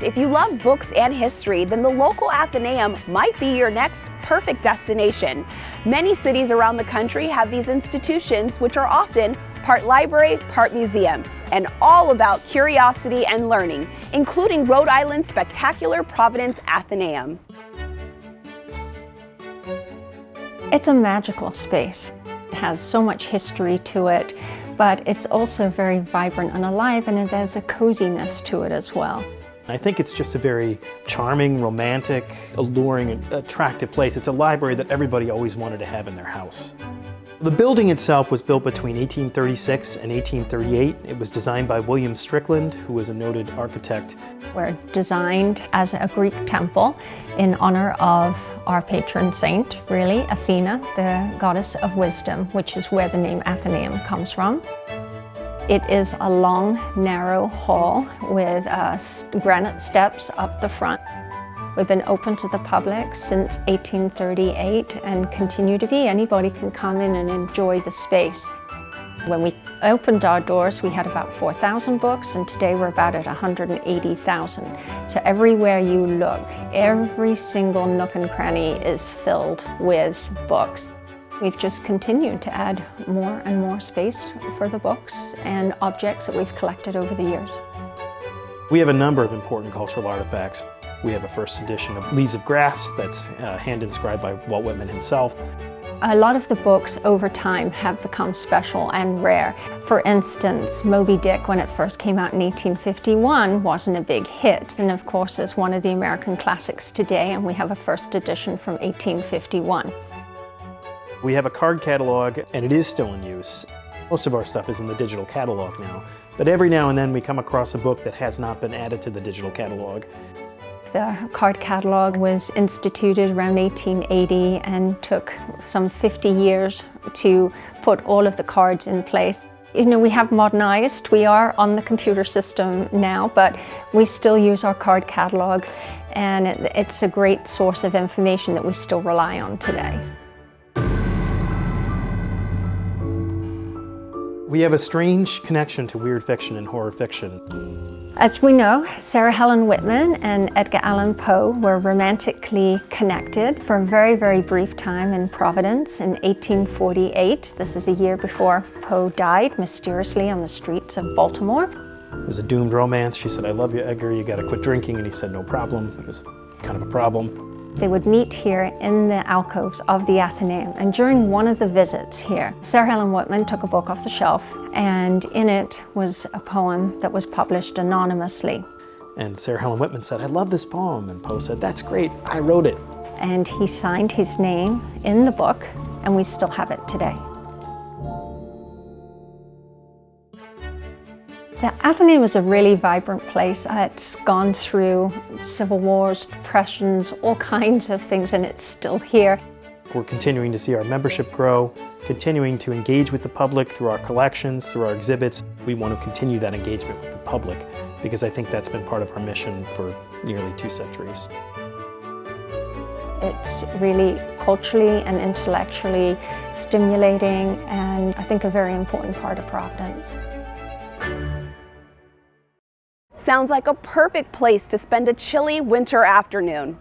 If you love books and history, then the local Athenaeum might be your next perfect destination. Many cities around the country have these institutions, which are often part library, part museum, and all about curiosity and learning, including Rhode Island's spectacular Providence Athenaeum. It's a magical space. It has so much history to it, but it's also very vibrant and alive, and there's a coziness to it as well. I think it's just a very charming, romantic, alluring, and attractive place. It's a library that everybody always wanted to have in their house. The building itself was built between 1836 and 1838. It was designed by William Strickland, who was a noted architect. We're designed as a Greek temple in honor of our patron saint, really, Athena, the goddess of wisdom, which is where the name Athenaeum comes from. It is a long, narrow hall with granite steps up the front. We've been open to the public since 1838 and continue to be. Anybody can come in and enjoy the space. When we opened our doors, we had about 4,000 books, and today we're about at 180,000. So everywhere you look, every single nook and cranny is filled with books. We've just continued to add more and more space for the books and objects that we've collected over the years. We have a number of important cultural artifacts. We have a first edition of Leaves of Grass that's hand-inscribed by Walt Whitman himself. A lot of the books over time have become special and rare. For instance, Moby Dick, when it first came out in 1851, wasn't a big hit. And of course, it's one of the American classics today, and we have a first edition from 1851. We have a card catalog, and it is still in use. Most of our stuff is in the digital catalog now, but every now and then we come across a book that has not been added to the digital catalog. The card catalog was instituted around 1880 and took some 50 years to put all of the cards in place. You know, we have modernized. We are on the computer system now, but we still use our card catalog, and it's a great source of information that we still rely on today. We have a strange connection to weird fiction and horror fiction. As we know, Sarah Helen Whitman and Edgar Allan Poe were romantically connected for a very, very brief time in Providence in 1848. This is a year before Poe died mysteriously on the streets of Baltimore. It was a doomed romance. She said, "I love you, Edgar, you gotta quit drinking." And he said, "No problem." It was kind of a problem. They would meet here in the alcoves of the Athenaeum, and during one of the visits here, Sarah Helen Whitman took a book off the shelf, and in it was a poem that was published anonymously. And Sarah Helen Whitman said, "I love this poem." And Poe said, "That's great, I wrote it." And he signed his name in the book, and we still have it today. The Athenaeum is a really vibrant place. It's gone through civil wars, depressions, all kinds of things, and it's still here. We're continuing to see our membership grow, continuing to engage with the public through our collections, through our exhibits. We want to continue that engagement with the public because I think that's been part of our mission for nearly 2 centuries. It's really culturally and intellectually stimulating, and I think a very important part of Providence. Sounds like a perfect place to spend a chilly winter afternoon.